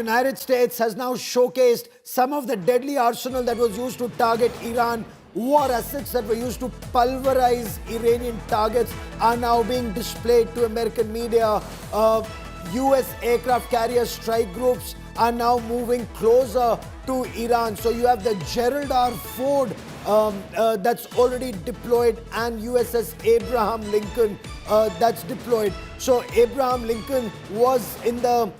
United States has now showcased some of the deadly arsenal that was used to target Iran. War assets that were used to pulverize Iranian targets are now being displayed to American media. US aircraft carrier strike groups are now moving closer to Iran. So you have the Gerald R. Ford that's already deployed, and USS Abraham Lincoln that's deployed. So Abraham Lincoln was in the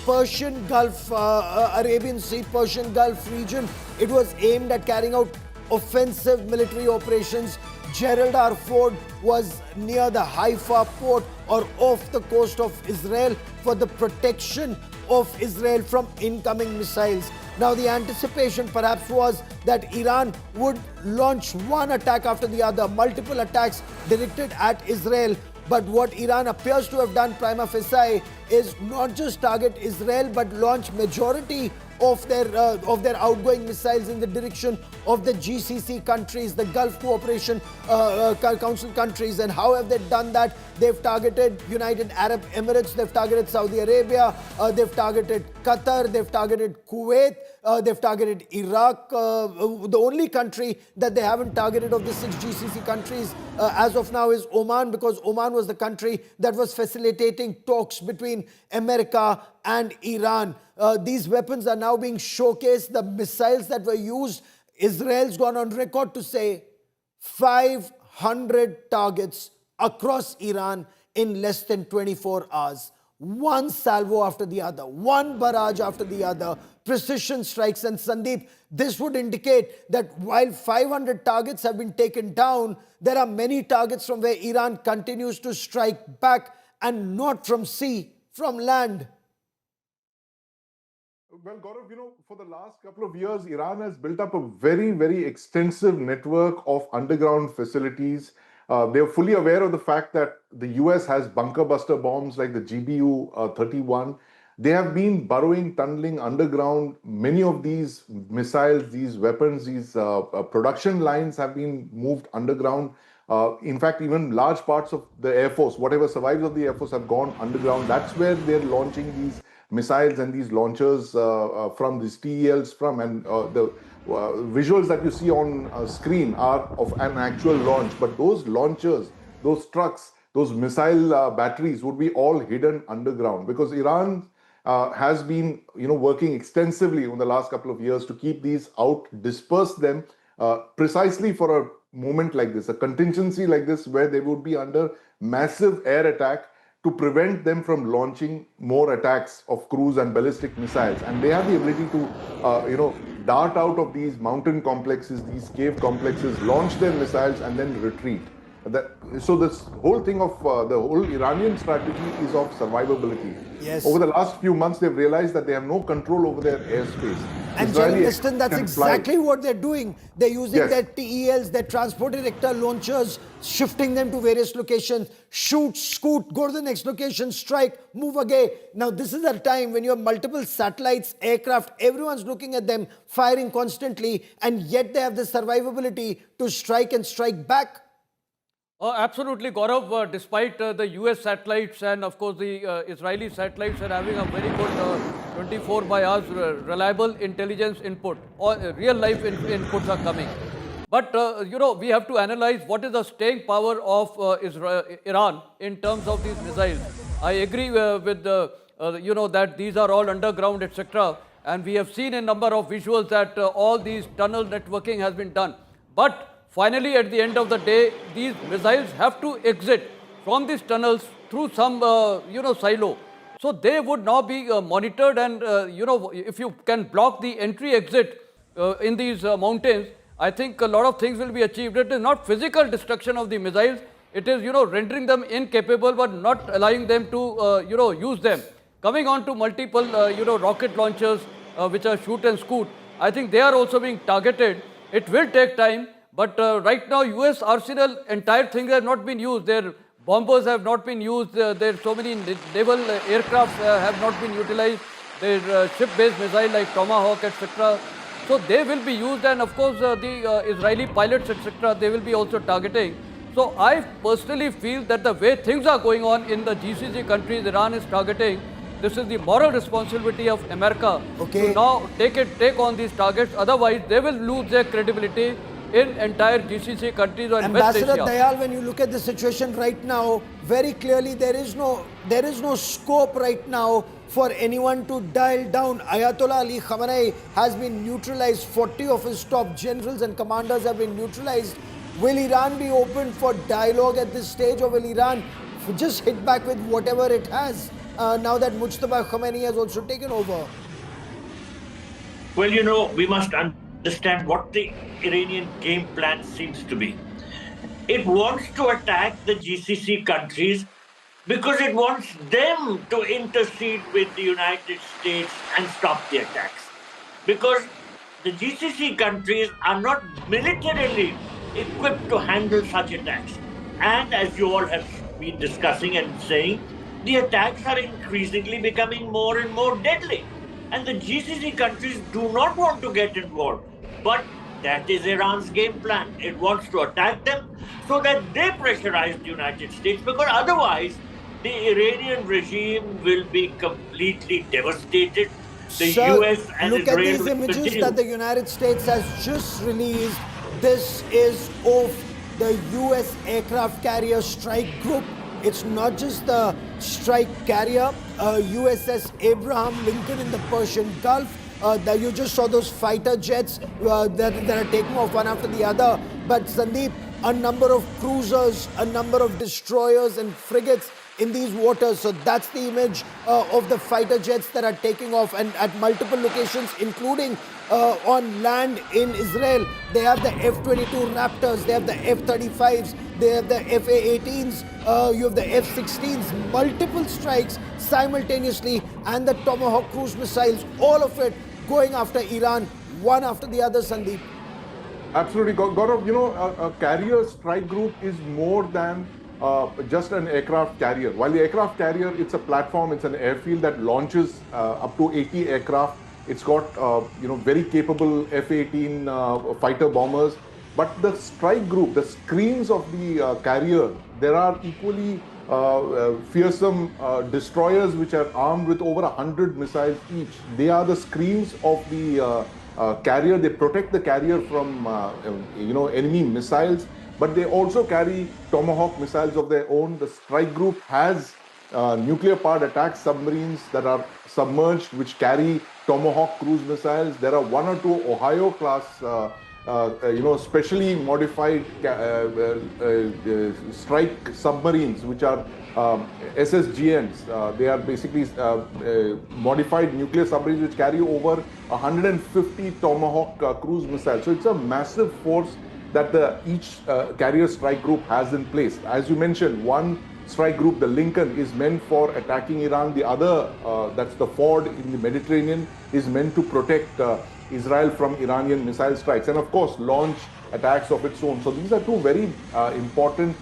Persian Gulf, Arabian Sea, Persian Gulf region. It was aimed at carrying out offensive military operations. Gerald R. Ford was near the Haifa port or off the coast of Israel for the protection of Israel from incoming missiles. Now, the anticipation perhaps was that Iran would launch one attack after the other, multiple attacks directed at Israel. But what Iran appears to have done prima facie is not just target Israel, but launch majority of their outgoing missiles in the direction of the GCC countries, the Gulf Cooperation Council countries. And how have they done that? They've targeted United Arab Emirates, they've targeted Saudi Arabia, they've targeted Qatar, they've targeted Kuwait, they've targeted Iraq. The only country that they haven't targeted of the 6 GCC countries as of now is Oman, because Oman was the country that was facilitating talks between America and Iran. These weapons are now being showcased. The missiles that were used, Israel's gone on record to say 500 targets across Iran in less than 24 hours. One salvo after the other, one barrage after the other, precision strikes. And Sandeep, this would indicate that while 500 targets have been taken down, there are many targets from where Iran continues to strike back, and not from sea, from land. Well, Gaurav, for the last couple of years, Iran has built up a very, very extensive network of underground facilities. They're fully aware of the fact that the US has bunker buster bombs like the GBU-31. They have been burrowing, tunneling underground. Many of these missiles, these weapons, these production lines have been moved underground. In fact, even large parts of the Air Force, whatever survives of the Air Force, have gone underground. That's where they're launching these missiles and these launchers from these TELs from, and the visuals that you see on screen are of an actual launch. But those launchers, those trucks, those missile batteries would be all hidden underground, because Iran has been working extensively in the last couple of years to keep these out, disperse them precisely for a moment like this, a contingency like this, where they would be under massive air attack, to prevent them from launching more attacks of cruise and ballistic missiles. And they have the ability to, dart out of these mountain complexes, these cave complexes, launch their missiles, and then retreat. So this whole thing of the whole Iranian strategy is of survivability. Yes. Over the last few months, they've realized that they have no control over their airspace. And General Liston, that's exactly what they're doing. They're using their TELs, their transport director launchers, shifting them to various locations, shoot, scoot, go to the next location, strike, move again. Now, this is a time when you have multiple satellites, aircraft, everyone's looking at them, firing constantly, and yet they have the survivability to strike and strike back. Absolutely, Gaurav. Despite the US satellites and, of course, the Israeli satellites are having a very good 24 by hours reliable intelligence input, or real-life inputs are coming. But, we have to analyze what is the staying power of Iran in terms of these missiles. I agree with, that these are all underground, etc. And we have seen a number of visuals that all these tunnel networking has been done. But finally, at the end of the day, these missiles have to exit from these tunnels through some, silo. So they would now be monitored, and, if you can block the entry-exit in these mountains, I think a lot of things will be achieved. It is not physical destruction of the missiles. It is, rendering them incapable, but not allowing them to, use them. Coming on to multiple, rocket launchers, which are shoot and scoot, I think they are also being targeted. It will take time. But right now, US arsenal, entire thing has not been used. Their bombers have not been used. There so many naval aircraft have not been utilized. Their ship-based missile like Tomahawk, etc. So they will be used, and of course the Israeli pilots, etc. They will be also targeting. So I personally feel that the way things are going on in the GCC countries, Iran is targeting this is the moral responsibility of America Okay. to now take on these targets. Otherwise, they will lose their credibility in entire GCC countries or in West Ambassador Asia. Dayal, when you look at the situation right now, very clearly there is no scope right now for anyone to dial down. Ayatollah Ali Khamenei has been neutralized. 40 of his top generals and commanders have been neutralized. Will Iran be open for dialogue at this stage, or will Iran just hit back with whatever it has now that Mujtaba Khamenei has also taken over? Well, we must understand what the Iranian game plan seems to be. It wants to attack the GCC countries because it wants them to intercede with the United States and stop the attacks. Because the GCC countries are not militarily equipped to handle such attacks. And as you all have been discussing and saying, the attacks are increasingly becoming more and more deadly. And the GCC countries do not want to get involved. But that is Iran's game plan. It wants to attack them so that they pressurize the United States, because otherwise the Iranian regime will be completely devastated. The Sir, US and look at Israel these will images continue. that the United States has just released. This is of the US aircraft carrier strike group. It's not just the strike carrier, USS Abraham Lincoln in the Persian Gulf. That you just saw those fighter jets that are taking off one after the other. But Sandeep, a number of cruisers, a number of destroyers and frigates in these waters. So that's the image of the fighter jets that are taking off, and at multiple locations, including on land in Israel. They have the F-22 Raptors, they have the F-35s, they have the FA-18s, you have the F-16s, multiple strikes simultaneously, and the Tomahawk cruise missiles, all of it going after Iran, one after the other, Sandeep. Absolutely, Gaurav. A carrier strike group is more than just an aircraft carrier. While the aircraft carrier, it's a platform, it's an airfield that launches up to 80 aircraft. It's got very capable F-18 fighter bombers. But the strike group, the screens of the carrier, there are equally fearsome destroyers which are armed with over 100 missiles each. They are the screens of the carrier. They protect the carrier from enemy missiles, but they also carry Tomahawk missiles of their own. The strike group has nuclear powered attack submarines that are submerged, which carry Tomahawk cruise missiles. There are one or two Ohio class specially modified strike submarines, which are SSGNs. They are basically modified nuclear submarines which carry over 150 Tomahawk cruise missiles. So it's a massive force that each carrier strike group has in place. As you mentioned, one strike group, the Lincoln, is meant for attacking Iran. The other, that's the Ford in the Mediterranean, is meant to protect Israel from Iranian missile strikes, and of course launch attacks of its own. So these are two very important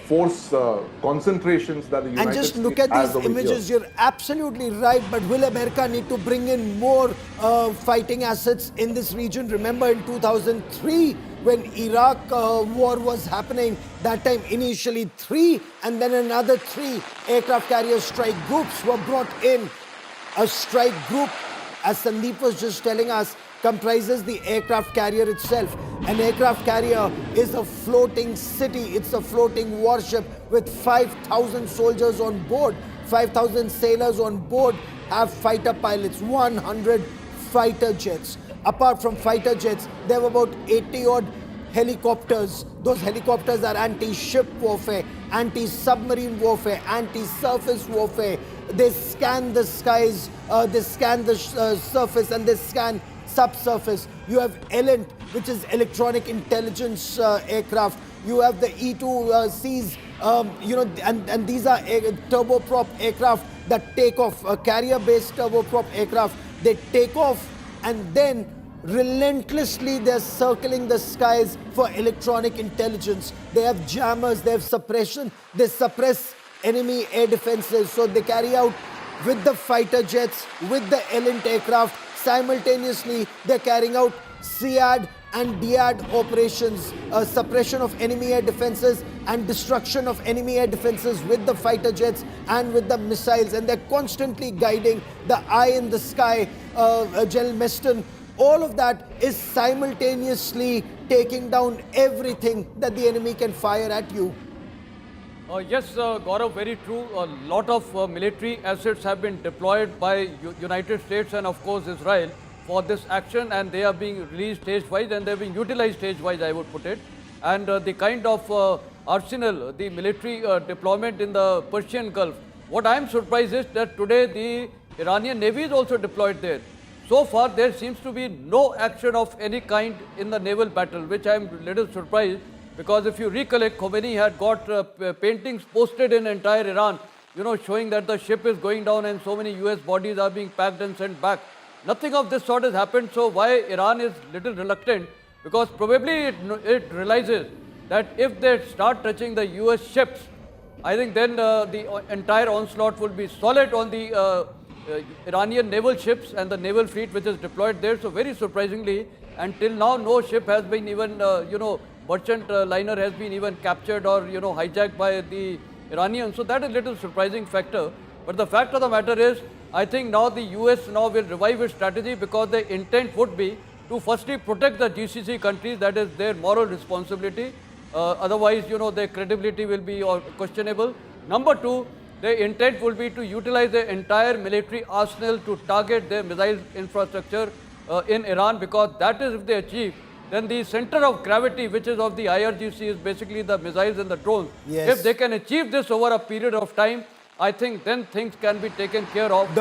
force concentrations that the United And just States look at has these over images, here. you're absolutely right, but will America need to bring in more fighting assets in this region? Remember in 2003 when Iraq war was happening, that time initially 3 and then another 3 aircraft carrier strike groups were brought in. A strike group, as Sandeep was just telling us, comprises the aircraft carrier itself. An aircraft carrier is a floating city. It's a floating warship with 5,000 soldiers on board. 5,000 sailors on board, have fighter pilots, 100 fighter jets. Apart from fighter jets, there were about 80 odd helicopters. Those helicopters are anti-ship warfare, anti-submarine warfare, anti-surface warfare. They scan the skies, they scan the surface, and they scan subsurface. You have ELINT, which is electronic intelligence aircraft. You have the E-2Cs, and these are turboprop aircraft that take off, carrier-based turboprop aircraft. They take off and then relentlessly they're circling the skies for electronic intelligence. They have jammers, they have suppression, they suppress enemy air defenses. So they carry out with the fighter jets, with the ELINT aircraft. Simultaneously, they're carrying out SEAD and DEAD operations, suppression of enemy air defenses, and destruction of enemy air defenses with the fighter jets and with the missiles, and they're constantly guiding the eye in the sky, General Meston. All of that is simultaneously taking down everything that the enemy can fire at you. Yes, Gaurav, very true. A lot of military assets have been deployed by United States and, of course, Israel for this action, and they are being released stage-wise and they're being utilized stage-wise, I would put it. And the kind of arsenal, the military deployment in the Persian Gulf. What I am surprised is that today the Iranian Navy is also deployed there. So far, there seems to be no action of any kind in the naval battle, which I am a little surprised, because if you recollect, Khomeini had got paintings posted in entire Iran, showing that the ship is going down and so many US bodies are being packed and sent back. Nothing of this sort has happened. So why Iran is little reluctant? Because probably it realizes that if they start touching the US ships, I think then the entire onslaught will be solid on the Iranian naval ships and the naval fleet which is deployed there. So very surprisingly, until now, no ship has been even, merchant liner has been even captured or, hijacked by the Iranians. So that is a little surprising factor. But the fact of the matter is, I think now the US now will revive its strategy, because the intent would be to firstly protect the GCC countries. That is their moral responsibility. Otherwise, their credibility will be questionable. Number two, their intent will be to utilize their entire military arsenal to target their missile infrastructure in Iran, because that is, if they achieve, then the center of gravity, which is of the IRGC, is basically the missiles and the drones. Yes. If they can achieve this over a period of time, I think then things can be taken care of.